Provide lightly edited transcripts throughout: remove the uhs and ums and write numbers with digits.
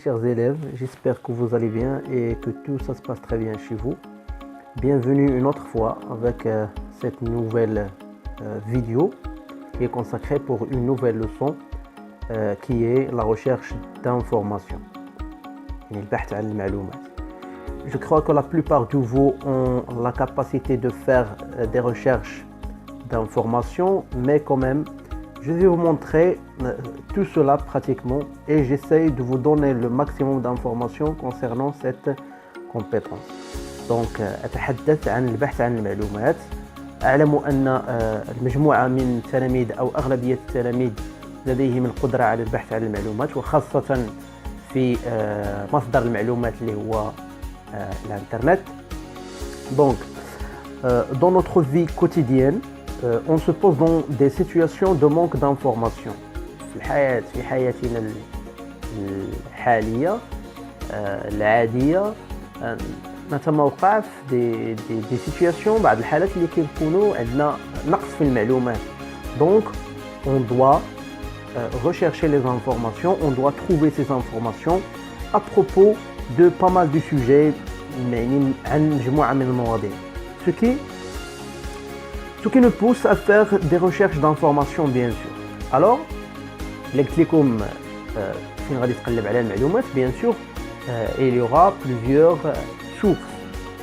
Chers élèves, j'espère que vous allez bien et que tout ça se passe très bien chez vous. Bienvenue une autre fois avec cette nouvelle vidéo qui est consacrée pour une nouvelle leçon qui est la recherche d'informations. Je crois que la plupart de vous ont la capacité de faire des recherches d'informations, mais quand même, je vais vous montrer tout cela pratiquement et j'essaye de vous donner le maximum d'informations concernant cette compétence. Donc, أتحدث عن البحث عن المعلومات. أعلم أن المجموعة من التلاميذ أو أغلبية التلاميذ لديهم القدرة على البحث عن المعلومات وخاصة في مصدر المعلومات اللي هو الانترنت. Donc, dans notre vie quotidienne, on se pose dans des situations de manque d'informations. في حياتنا الحالية العادية نتوقع في des situations بعض الحالات اللي كيكونوا عندنا نقص في المعلومات. Donc, on doit rechercher les informations, on doit trouver ces informations à propos de pas mal de sujets عن مجموعة من المواضيع. Ce qui nous pousse à faire des recherches d'informations bien sûr. Alors, اللي قلت لكم فين غادي تقلب على المعلومات bien sûr il y aura plusieurs sources.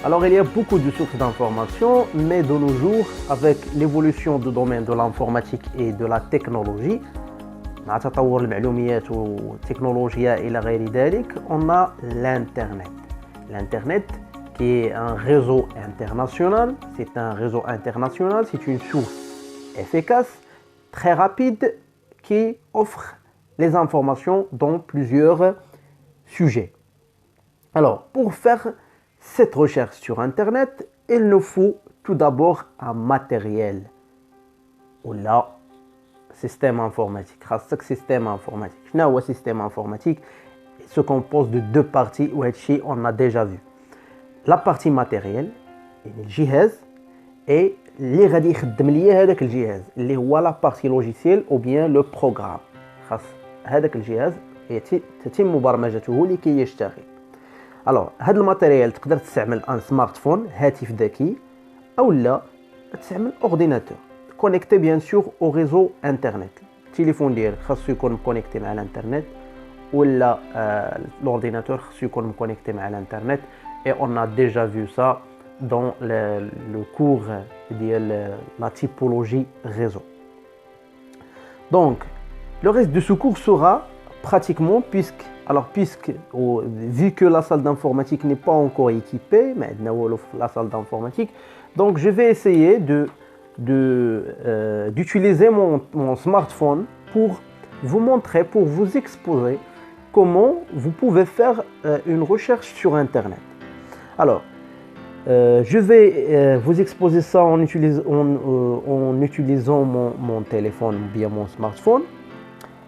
Alors il y a beaucoup de sources d'informations, mais de nos jours avec l'évolution du domaine de l'informatique et de la technologie مع تطور المعلومات والتكنولوجيا إلى غير ذلك, on a l'internet. L'internet qui est un réseau international, c'est un réseau international, c'est une source efficace, très rapide, qui offre les informations dans plusieurs sujets. Alors, pour faire cette recherche sur Internet, il nous faut tout d'abord un matériel ou là, système informatique. خاصك système informatique. شنو هو système informatique? Il se compose de deux parties وهادشي on a déjà vu. La partie matérielle, يعني الجهاز, et اللي غادي يخدم ليا هذاك الجهاز اللي هو la partie logicielle ou bien le programme. خاص هذاك الجهاز تتم مبرمجته لكي يشتغل. Alors, هذا الماتيريال تقدر تستعمل ان سمارت فون, هاتف ذكي, او لا تستعمل اورديناتور كونيكتي بيان سور او ريزو انترنت. التليفون ديالك خاصو يكون كونيكتي مع الانترنت ولا l'ordinateur خاصو يكون مكونيكتي مع الانترنت. Et on a déjà vu ça dans le cours de la typologie réseau. Donc, le reste de ce cours sera pratiquement, vu que la salle d'informatique n'est pas encore équipée, mais la salle d'informatique, donc je vais essayer d'utiliser mon smartphone pour vous montrer, pour vous exposer comment vous pouvez faire une recherche sur Internet. Alors, je vais vous exposer ça en utilisant mon téléphone ou bien mon smartphone.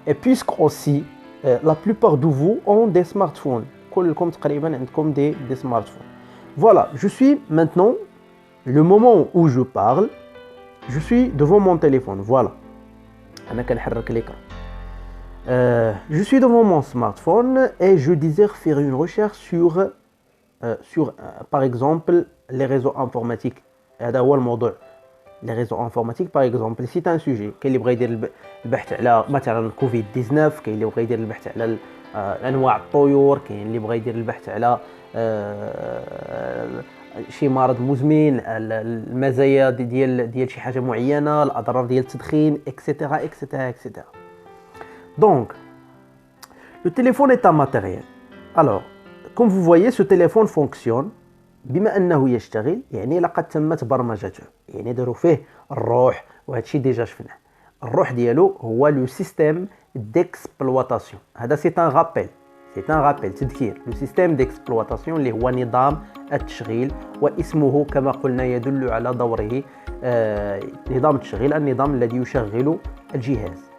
Et puisque aussi, la plupart de vous ont des smartphones. كلكم تقريبا عندكم des smartphones. Voilà, je suis maintenant, le moment où je parle, je suis devant mon téléphone. Voilà. أنا كنحرك l'écran. Je suis devant mon smartphone et je désire faire une recherche sur par exemple les réseaux informatiques. هذا هو الموضوع. Les réseaux informatiques par exemple, c'est un sujet. كاين اللي بغى يدير البحث على مثلا كوفيد 19, كاين اللي بغى يدير البحث على انواع الطيور, كاين اللي بغى يدير البحث على شي مرض مزمن, المزايا ديال شي حاجه معينه, الاضرار ديال التدخين, etc. Donc, le téléphone est un matériel. Alors, comme vous voyez, ce téléphone fonctionne بما انه يشتغل, يعني لقد تمت برمجته, يعني داروا فيه الروح, وهادشي ديجا شفناه. الروح ديالو هو لو سيستيم ديكسبلواتاسيون. هذا سي ان رابيل, تذكير. لو سيستيم ديكسبلواتاسيون اللي هو نظام التشغيل, واسمه كما قلنا يدل على دوره. نظام التشغيل, النظام الذي يشغل الجهاز.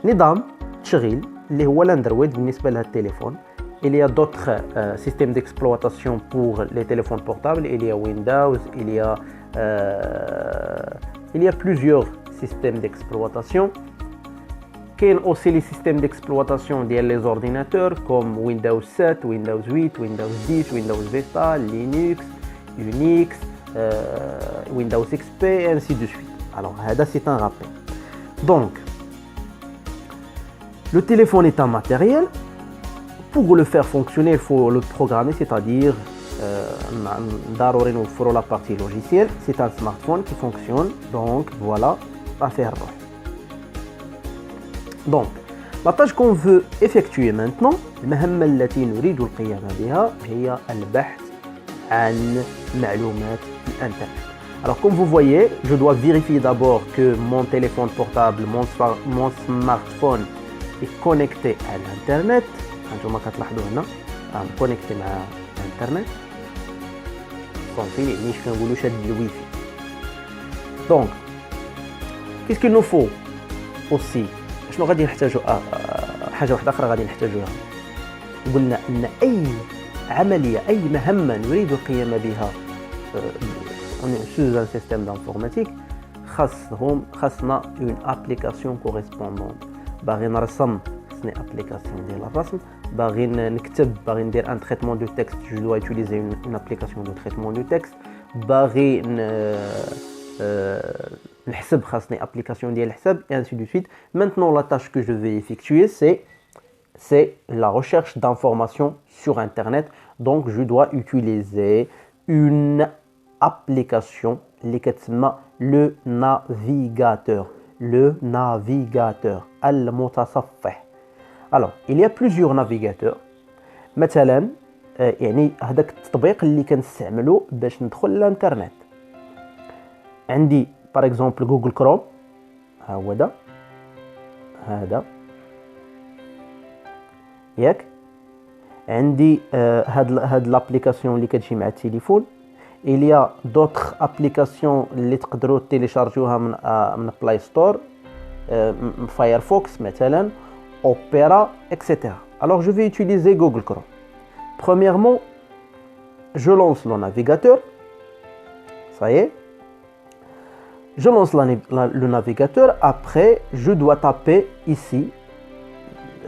نظام التشغيل اللي هو الاندرويد بالنسبه لهذا التليفون. Il y a d'autres systèmes d'exploitation pour les téléphones portables. Il y a Windows, il y a plusieurs systèmes d'exploitation كاين aussi les systèmes d'exploitation ديال les ordinateurs comme Windows 7, Windows 8, Windows 10, Windows Vista, Linux, Unix, Windows XP et ainsi de suite. Alors هذا c'est un rappel. Donc le téléphone est un matériel. Pour le faire fonctionner, il faut le programmer, c'est-à-dire ضروري نوفروا la partie logicielle. C'est un smartphone qui fonctionne. Donc voilà, affaire. Donc la tâche qu'on veut effectuer maintenant, المهمة التي نريد القيام بها هي البحث عن معلومات الانترنت. Alors comme vous voyez, je dois vérifier d'abord que mon téléphone portable, mon smartphone est connecté à l'internet. انتم كتلاحظوا هنا راه كونيكتي مع الانترنت صافي يعني كنقولوا شاد الويفي. دونك qu'est-ce qu'il nous faut aussi شنو غادي نحتاجوا حاجه واحده اخرى غادي نحتاجوها. قلنا ان اي عمليه اي مهمه نريد القيام بها sur un système d'informatique خاصنا une application correspondante. باغي نرسم خاصني application ديال الرسم، باغي نكتب باغي ندير un traitement de texte je dois utiliser une application de traitement de texte، باغي نحسب خاصني application ديال الحساب et ainsi de suite. Maintenant la tâche que je vais effectuer c'est la recherche d'informations sur internet. Donc je dois utiliser une application اللي كتسمى le navigateur المتصفح. Alors il y a plusieurs navigateurs. مثلا يعني هذاك التطبيق اللي كنستعملو باش ندخل للانترنت. عندي par exemple جوجل كروم، ها هو هذا ياك. عندي هاد لابليكاسيون اللي كتجي مع التليفون. il y a d'autres applications اللي تقدروا تيليشارجوها من بلاي ستور، فايرفوكس مثلا، Opera, etc. Alors je vais utiliser Google Chrome. Premièrement, je lance le navigateur. Ça y est. Je lance le navigateur. Après, je dois taper ici.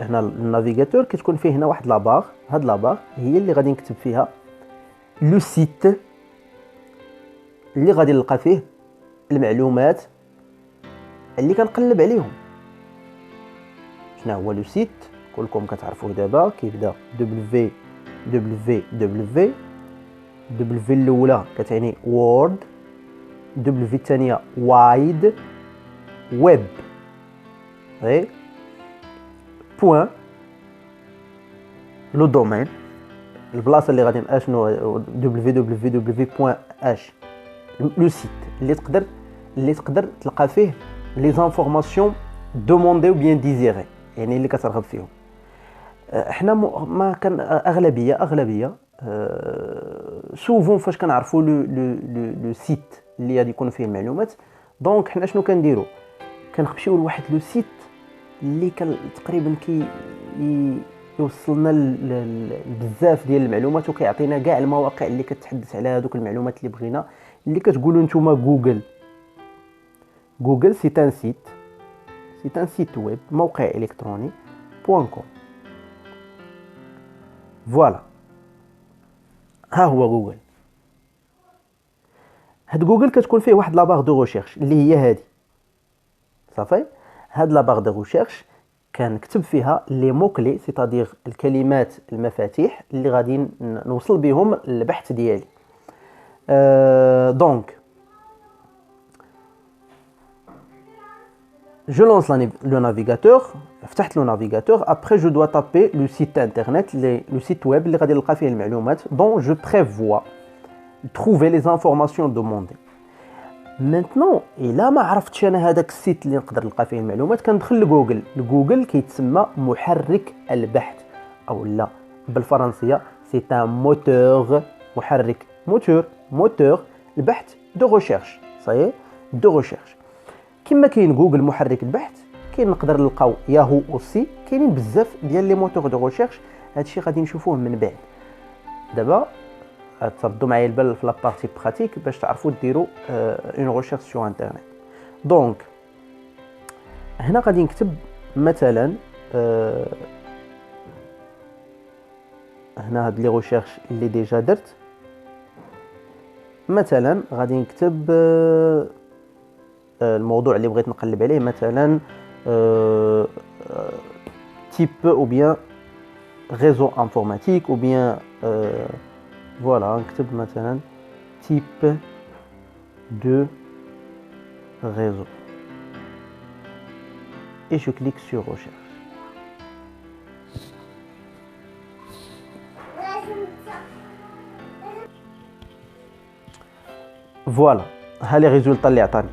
هنا النافيغاتور كتكون فيه هنا واحد لاباغ. هاد لاباغ هي اللي غادي نكتب فيها لو سيت اللي غادي نلقى فيه المعلومات اللي كنقلب عليهم. شنو هو لو سيت؟ كلكم كتعرفوه دابا كيبدا www. الاولى كتعني وورد، الثانيه وايد ويب، اي بوين لو دومين البلاصه اللي غادي اشنو www.h لو سيت اللي تقدر تلقى فيه لي زانفورماسيون دوموندي او بيان ديزيري، يعني اللي كترغب فيهم. احنا ما كان اغلبيه سوفون فاش كنعرفوا لو سيت اللي غادي يكون فيه المعلومات. دونك حنا شنو كنديروا؟ كنمشيو لواحد لو سيت اللي كان تقريبا يوصلنا بزاف ديال المعلومات وكيعطينا كاع المواقع اللي كتحدث على هذوك المعلومات اللي بغينا. اللي كتقولوا نتوما جوجل سي ان سيت ويب، موقع الكتروني .com. فوالا ها هو جوجل. هاد جوجل كتكون فيه واحد لاباغ دو ريشيرش اللي هي هادي صافي. هاد لاباغ دو ريشيرش كنكتب فيها لي مو كلي، سيتادير الكلمات المفاتيح اللي غادي نوصل بهم البحث ديالي. دونك je lance le navigateur. فتحت le navigateur. Après je dois taper le site internet, le site web اللي غادي نلقى فيه المعلومات dont je prévois trouver les informations demandées. Maintenant الا ما عرفتش انا هذاك السيت اللي نقدر نلقى فيه المعلومات كندخل لجوجل كيتسمى محرك البحث او لا بالفرنسيه سي ان موتور، محرك موتور البحث دو ريشيرش. صايي دو ريشيرش كما كاين جوجل محرك البحث، كاين نقدر نلقاو ياهو اوسي، كاينين بزاف ديال لي موتور دو ريشيرش. هادشي غادي نشوفوه من بعد. دابا تردوا معايا البال في لابارتي براتيك باش تعرفوا ديروا اون ريشيرش سور انترنت. دونك هنا غادي نكتب مثلا هنا هاد لي ريشيرش اللي ديجا درت. مثلا غادي نكتب الموضوع اللي بغيت نقلب عليه، مثلا type ou bien réseau informatique ou bien voilà, نكتب مثلا type de réseau et je clique sur recherche. فوالا ها لي ريزولطا اللي عطاني.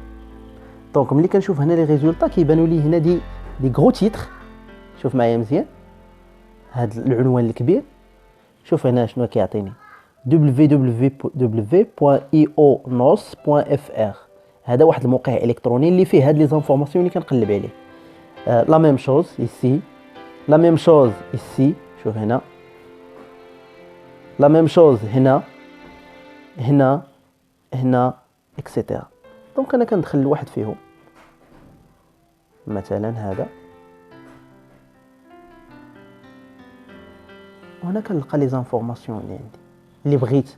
دونك ملي كنشوف هنا لي ريزولطا كيبانوا لي هنا دي غرو تيتر. شوف معايا مزيان هاد العنوان الكبير. شوف هنا شنو كيعطيني www.ionos.fr. هذا واحد الموقع الكتروني اللي فيه هاد لي زانفورماسيون اللي كنقلب عليه. لا ميم شوز ايسي، لا ميم شوز ايسي، شوف هنا لا ميم شوز هنا هنا هنا اكسيتيرا. دونك انا كندخل لواحد فيهم، مثلا هذا، وهنا كنلقى لي زانفورماسيون اللي عندي اللي بغيت.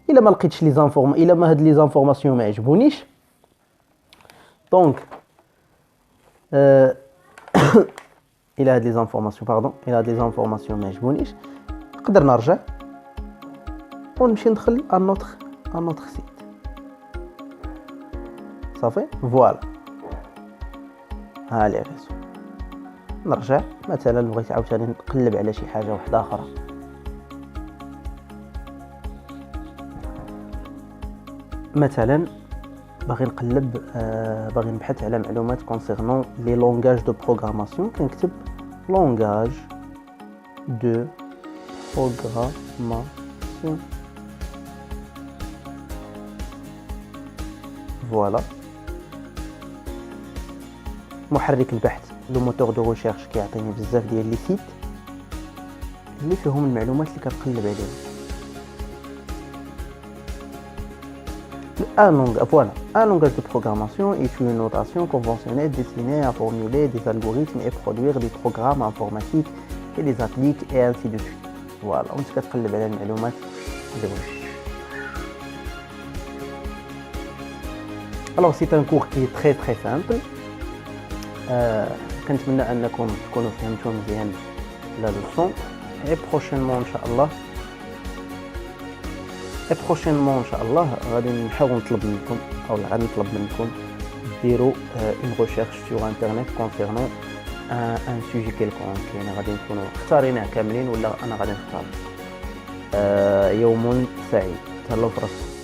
الا ما لقيتش لي زانفورماسيون، الا ما هاد لي زانفورماسيون ما عجبونيش، دونك الى هاد لي زانفورماسيون باردون الى هاد لي زانفورماسيون ما عجبونيش، نقدر نرجع ونمشي ندخل ان اوتر سيت. صافي فوالا ها لي ريزو. نرجع مثلا بغيت عاوتاني نقلب على شي حاجه واحده اخرى، مثلا باغي نقلب باغي نبحث على معلومات كونسيرنون لي لونغاج دو بروغراماسيون. كنكتب لونغاج دو بروغراماسيون. فوالا محرك البحث لو موتور دو ريشيرش كيعطيني بزاف ديال لي سيت اللي فيهم المعلومات اللي كنقلب عليهم. Voilà, un langage de programmation est une notation conventionnelle destinée à formuler des algorithmes et produire des programmes informatiques et les applique et ainsi de suite. Voilà, on se كتقلب على المعلومات اللي بغيتي. Alors c'est un cours qui est très très simple. كنتمنى انكم تكونوا فهمتوا مزيان لا لوسون. et prochainement ان شاء الله ان شاء الله غادي نحاول نطلب منكم او غادي نطلب منكم ديروا اون ريشيرش سور انترنت كونسيرنون ان سوجي كيلكونك. يعني غادي نكونوا اختارينه كاملين ولا انا غادي نختار. يوم سعيد. تهلاو في راسكم.